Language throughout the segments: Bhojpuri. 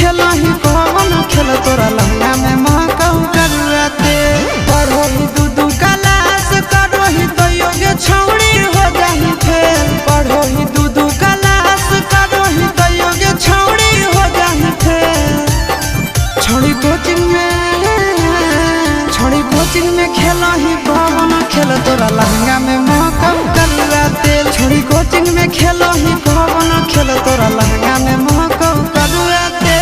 खेला ही कौन खेल तोरा लहंगा में महकाऊ करुआते पढ़ो ही दू क्लास करो ही तो योग्य छौड़ी हो जाही फेल पढ़ो ही दू क्लास करो ही तो योग्य छौड़ी हो जाही फेल छोड़ी कोचिंग में खेला ही कौन खेल तोरा लहंगा में महकाऊ करुआते छोड़ी कोचिंग में खेला ही कौन खेल तोरा लहंगा में महकाऊ करुआते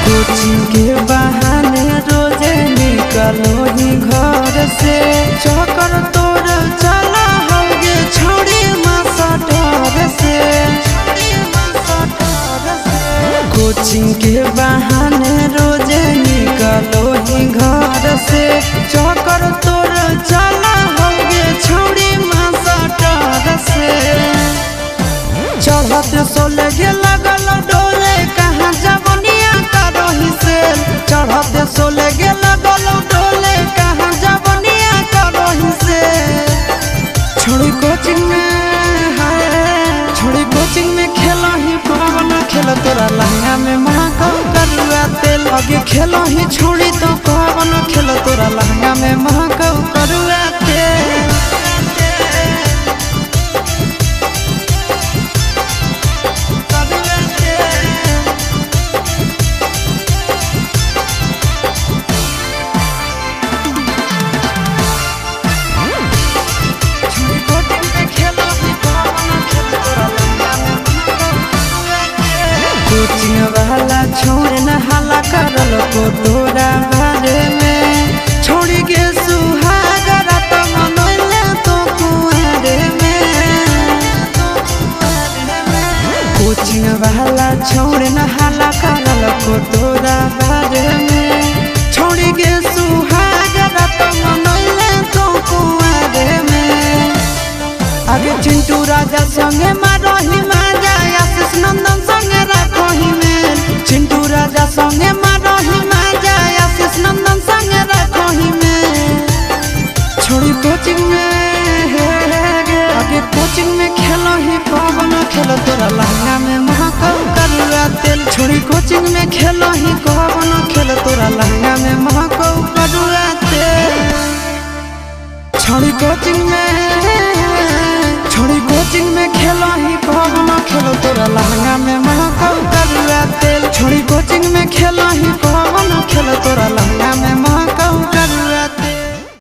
कोचिंग के बहाने रोजे निकलो ही घर से चक्कर तोर चला होगे छोड़ी मास्टर से कोचिंग के बहाने रोजे निकलो ही घर से चक्कर तोर चला होगे छोड़ी मास्टर से चढ़ते सोले के लगल डोले कहाँ जवनिया करो ही से चढ़ते सोले के लगल डोले कहाँ जवनिया करो ही से छोड़ी कोचिंग में खेला ही पवन खेल तोरा लहंगा में महकाऊ करुआते आगे खेला ही छोड़ी तो पवन खेल तोरा लहंगा में महकाऊ करुआते कोचिंग वाला छोड़ न हाला करल को तोरा बारे में छोड़ी के सुहागरा तो मनोले तो कुआरे में कोचिंग वाला छोड़ न हाला करल को तोरा बारे में छोड़ी के सुहागरा तो मनोले तो कुआरे में आगे चिंटू राजा संगे मारो ही माजा आशीष नंदन संगे राखो ही में चिंटू राजा संगे मारो ही माजा आशीष नंदन संगे राखो ही में छोड़ी कोचिंग में खेलो ही पवन खेल तोरा लहंगा में महकाऊ करुआते छोड़ी कोचिंग में खेलो ही पवन खेल तोरा लहंगा में महकाऊ करुआते छोड़ी कोचिंग में खेला ही पवन खेल तोरा लहंगा में महकाऊ करुआते छोड़ी कोचिंग में खेला ही पवन खेल तोरा लहंगा में महकाऊ करुआते।